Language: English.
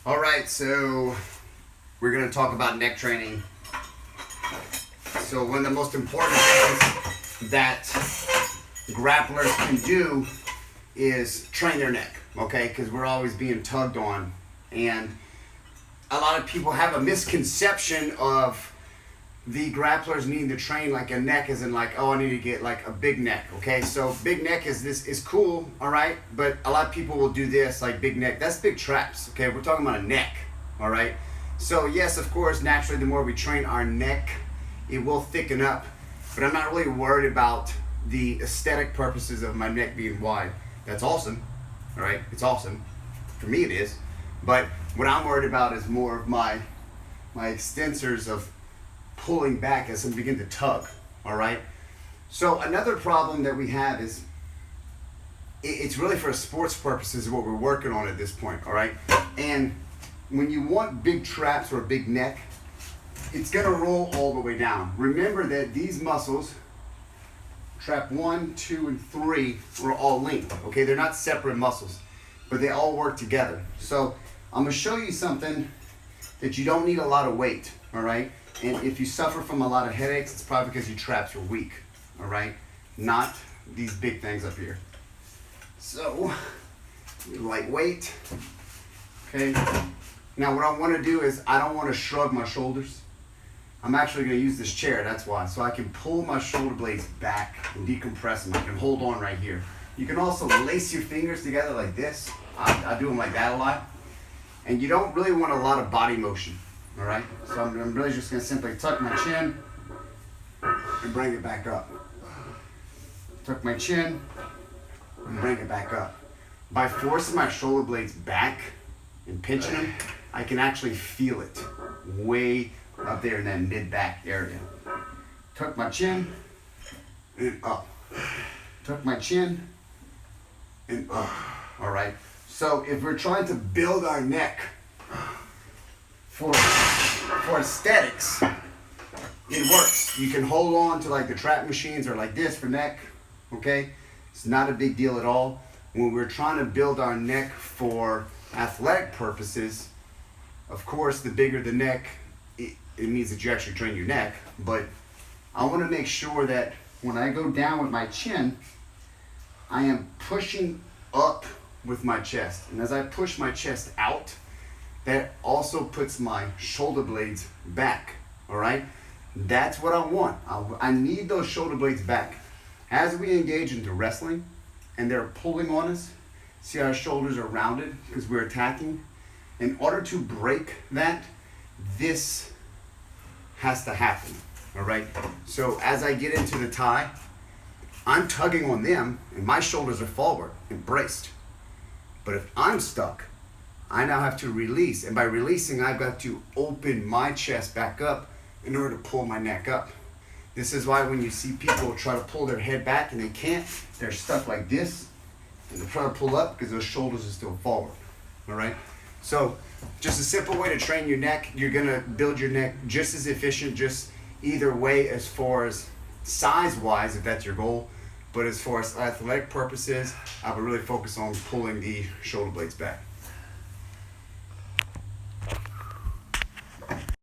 All right, so we're going to talk about neck training. So one of the most important things that grapplers can do is train their neck, okay? Because we're always being tugged on. And a lot of people have a misconception of the grapplers needing to train like a neck as in like, oh, I need to get like a big neck, okay? So big neck is cool, all right? But a lot of people will do this, like big neck. That's big traps, okay? We're talking about a neck, all right? So yes, of course, naturally, the more we train our neck, it will thicken up. But I'm not really worried about the aesthetic purposes of my neck being wide. That's awesome, all right? It's awesome. For me, it is. But what I'm worried about is more of my extensors of pulling back as I begin to tug, all right? So another problem that we have is it's really for sports purposes what we're working on at this point, all right? And when you want big traps or a big neck, it's gonna roll all the way down. Remember that these muscles, trap 1, 2, and 3, are all linked, okay? They're not separate muscles, but they all work together. So I'm gonna show you something that you don't need a lot of weight, all right? And if you suffer from a lot of headaches, it's probably because your traps are weak, all right? Not these big things up here. So, lightweight, okay? Now what I wanna do is, I don't wanna shrug my shoulders. I'm actually gonna use this chair, that's why. So I can pull my shoulder blades back and decompress them. I can hold on right here. You can also lace your fingers together like this. I do them like that a lot. And you don't really want a lot of body motion. All right, so I'm really just gonna simply tuck my chin and bring it back up. Tuck my chin and bring it back up. By forcing my shoulder blades back and pinching them, I can actually feel it way up there in that mid-back area. Tuck my chin and up. Tuck my chin and up, all right? So if we're trying to build our neck, for aesthetics, it works. You can hold on to like the trap machines or like this for neck, okay? It's not a big deal at all. When we're trying to build our neck for athletic purposes, of course, the bigger the neck, it means that you actually train your neck, but I wanna make sure that when I go down with my chin, I am pushing up with my chest. And as I push my chest out, that also puts my shoulder blades back, all right? That's what I want. I need those shoulder blades back. As we engage into wrestling and they're pulling on us, see our shoulders are rounded because we're attacking. In order to break that, this has to happen, all right? So as I get into the tie, I'm tugging on them and my shoulders are forward and braced. But if I'm stuck, I now have to release, and by releasing, I've got to open my chest back up in order to pull my neck up. This is why when you see people try to pull their head back and they can't, they're stuck like this, and they're trying to pull up because those shoulders are still forward, all right? So just a simple way to train your neck. You're gonna build your neck just as efficient, just either way as far as size-wise, if that's your goal, but as far as athletic purposes, I would really focus on pulling the shoulder blades back.